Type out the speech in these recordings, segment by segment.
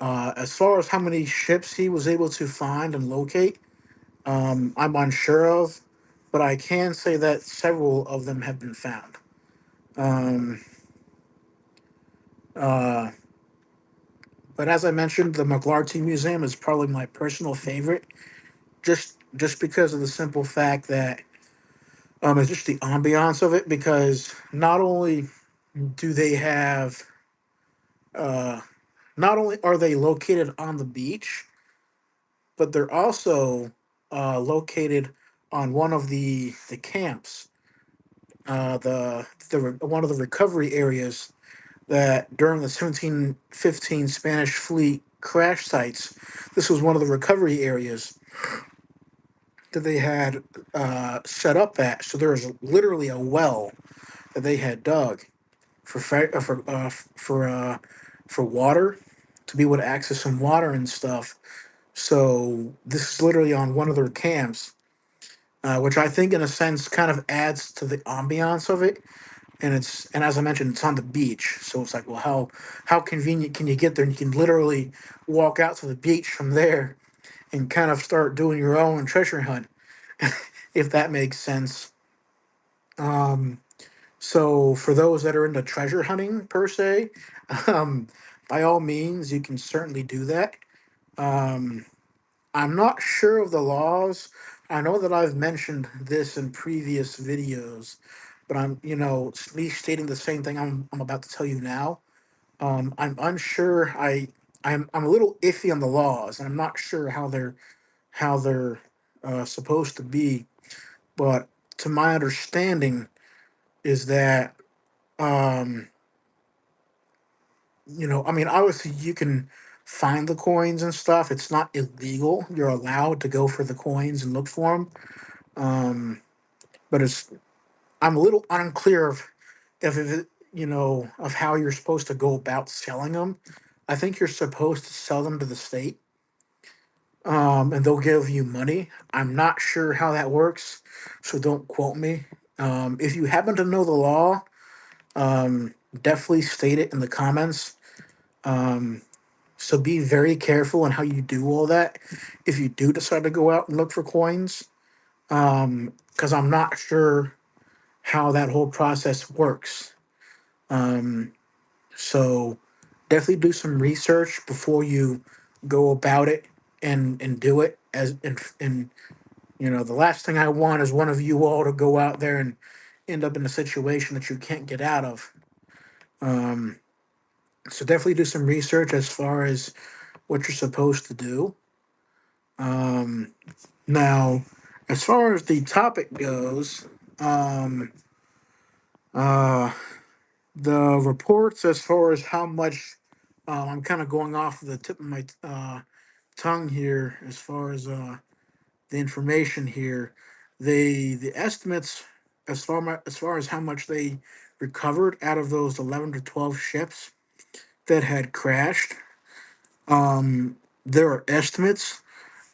As far as how many ships he was able to find and locate, I'm unsure of, but I can say that several of them have been found. Um, uh, but as I mentioned, the McLarty Museum is probably my personal favorite, just because of the simple fact that it's just the ambiance of it. Because not only do they have, uh, not only are they located on the beach, but they're also located on one of the camps, one of the recovery areas that during the 1715 Spanish fleet crash sites. This was one of the recovery areas that they had set up at. So there was literally a well that they had dug for for water, to be able to access some water and stuff. So this is literally on one of their camps, which I think, in a sense, kind of adds to the ambiance of it. And as I mentioned, it's on the beach, so it's like, well, how convenient can you get there? And you can literally walk out to the beach from there and kind of start doing your own treasure hunt, if that makes sense. Um, so for those that are into treasure hunting per se, um, by all means, you can certainly do that. Um, I'm not sure of the laws. I know that I've mentioned this in previous videos, but it's me stating the same thing I'm about to tell you now. I'm unsure. I'm a little iffy on the laws, and I'm not sure how they're supposed to be. But to my understanding, is that um, I mean, obviously you can find the coins and stuff. It's not illegal. You're allowed to go for the coins and look for them. But I'm a little unclear of if it, of how you're supposed to go about selling them. I think you're supposed to sell them to the state, and they'll give you money. I'm not sure how that works, so don't quote me. If you happen to know the law, definitely state it in the comments. Um, so be very careful in how you do all that if you do decide to go out and look for coins, because I'm not sure how that whole process works. Um, so definitely do some research before you go about it and do it. And the last thing I want is one of you all to go out there and end up in a situation that you can't get out of. Um, so definitely do some research as far as what you're supposed to do. Um, Now, as far as the topic goes, um, uh, the reports as far as how much, I'm kind of going off the tip of my tongue here as far as the information here. The estimates as far as how much they recovered out of those 11 to 12 ships that had crashed. There are estimates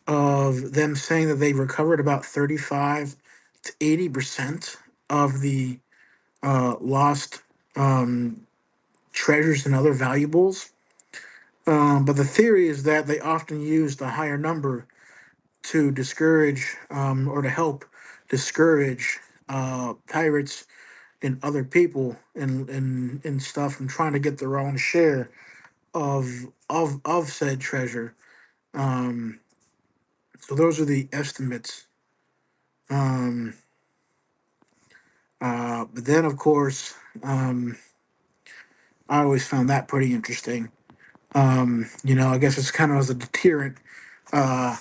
of them saying that they recovered about 35 to 80% of the lost um, treasures and other valuables. But the theory is that they often used a higher number to discourage, or to help discourage pirates and other people and stuff from trying to get their own share of said treasure. Um, so those are the estimates. Um, but then, of course, I always found that pretty interesting. I guess it's kind of as a deterrent. Uh,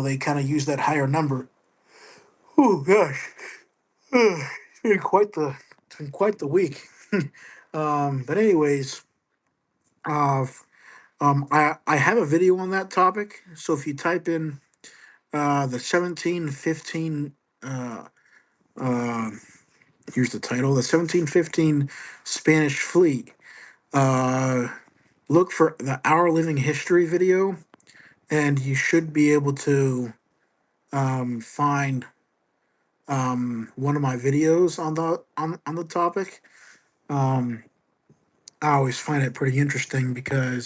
they kind of use that higher number. Oh gosh, it's been quite the week. But anyways, uh, I have a video on that topic. So if you type in the 1715, uh, uh, here's the title: the 1715 Spanish Fleet. Uh, Look for the Our Living History video, and you should be able to find one of my videos on the topic. Um, I always find it pretty interesting because